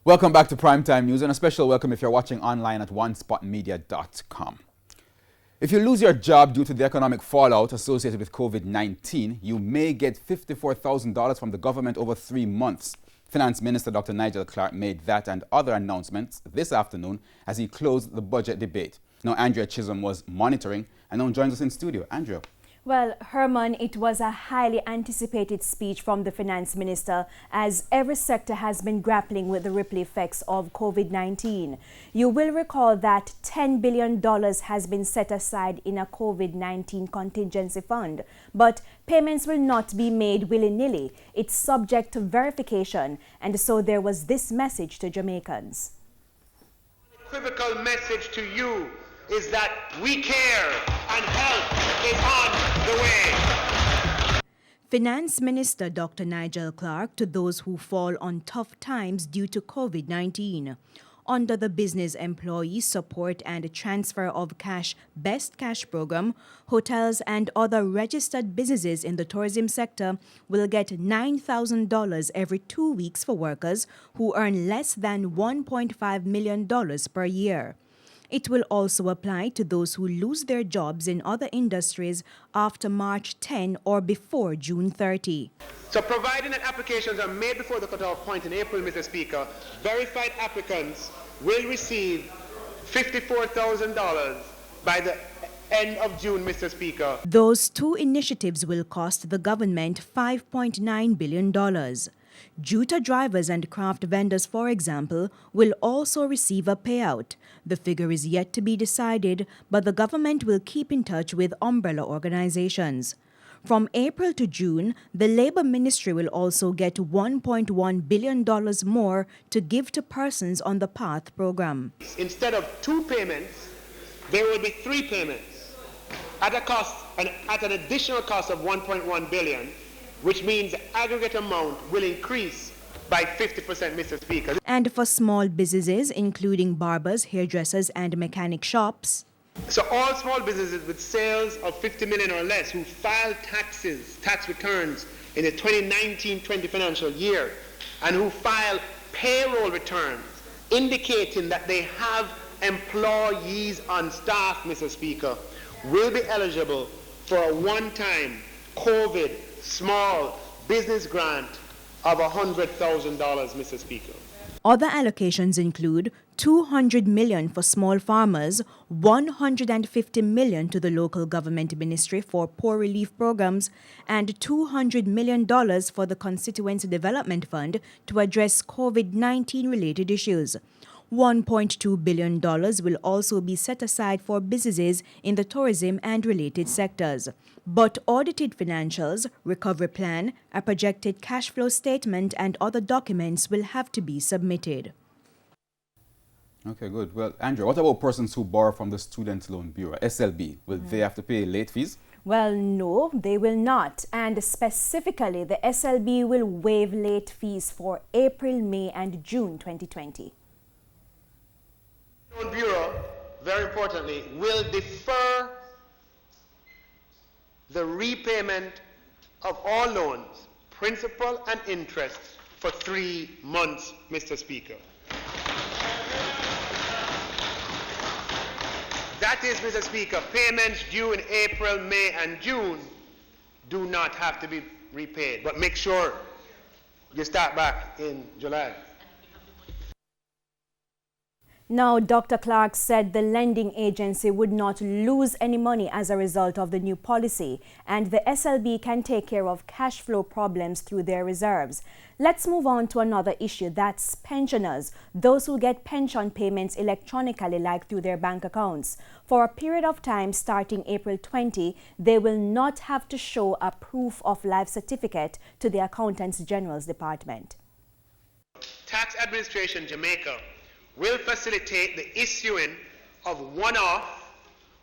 Welcome back to Primetime News, and a special welcome if you're watching online at onespotmedia.com. If you lose your job due to the economic fallout associated with COVID-19, you may get $54,000 from the government over 3 months. Finance Minister Dr. Nigel Clark made that and other announcements this afternoon as he closed the budget debate. Now, Andrea Chisholm was monitoring and now joins us in studio. Andrea. Well, Herman, it was a highly anticipated speech from the finance minister as every sector has been grappling with the ripple effects of COVID-19. You will recall that $10 billion has been set aside in a COVID-19 contingency fund, but payments will not be made willy-nilly. It's subject to verification, and so there was this message to Jamaicans. Equivocal message to you is that we care and help is on the way. Finance Minister Dr. Nigel Clark to those who fall on tough times due to COVID-19. Under the Business Employee Support and Transfer of Cash Best Cash program, hotels and other registered businesses in the tourism sector will get $9,000 every 2 weeks for workers who earn less than $1.5 million per year. It will also apply to those who lose their jobs in other industries after March 10 or before June 30. So providing that applications are made before the cutoff point in April, Mr. Speaker, verified applicants will receive $54,000 by the end of June, Mr. Speaker. Those two initiatives will cost the government $5.9 billion. Juta drivers and craft vendors, for example, will also receive a payout. The figure is yet to be decided, but the government will keep in touch with umbrella organizations. From April to June, the Labour Ministry will also get $1.1 billion more to give to persons on the PATH program. Instead of 2 payments, there will be 3 payments at an additional cost of $1.1 billion. Which means the aggregate amount will increase by 50%, Mr. Speaker. And for small businesses, including barbers, hairdressers, and mechanic shops. So all small businesses with sales of 50 million or less who file tax returns in the 2019-20 financial year, and who file payroll returns indicating that they have employees on staff, Mr. Speaker, will be eligible for a one-time COVID small business grant of $100,000, Mr. Speaker. Other allocations include $200 million for small farmers, $150 million to the local government ministry for poor relief programs, and $200 million for the Constituency Development Fund to address COVID-19 related issues. $1.2 billion will also be set aside for businesses in the tourism and related sectors. But audited financials, recovery plan, a projected cash flow statement, and other documents will have to be submitted. Okay, good. Well, Andrew, what about persons who borrow from the Student Loan Bureau, SLB? Will they have to pay late fees? Well, no, they will not. And specifically, the SLB will waive late fees for April, May, and June 2020. The Loan Bureau, very importantly, will defer the repayment of all loans, principal and interest, for 3 months, Mr. Speaker. That is, Mr. Speaker, payments due in April, May, and June do not have to be repaid, but make sure you start back in July. Now, Dr. Clark said the lending agency would not lose any money as a result of the new policy, and the SLB can take care of cash flow problems through their reserves. Let's move on to another issue, that's pensioners, those who get pension payments electronically like through their bank accounts. For a period of time starting April 20, they will not have to show a proof of life certificate to the Accountants General's Department. Tax Administration Jamaica will facilitate the issuing of one-off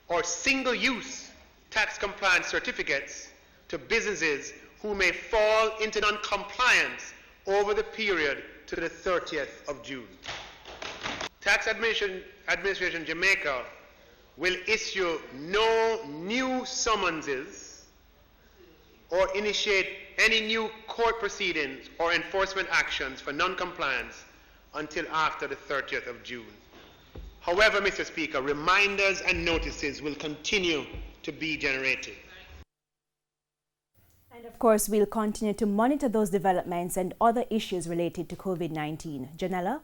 or single-use tax compliance certificates to businesses who may fall into non-compliance over the period to the 30th of June. Tax Administration Jamaica will issue no new summonses or initiate any new court proceedings or enforcement actions for non-compliance until after the 30th of June. However, Mr. Speaker, reminders and notices will continue to be generated. And of course, we'll continue to monitor those developments and other issues related to COVID-19. Janella?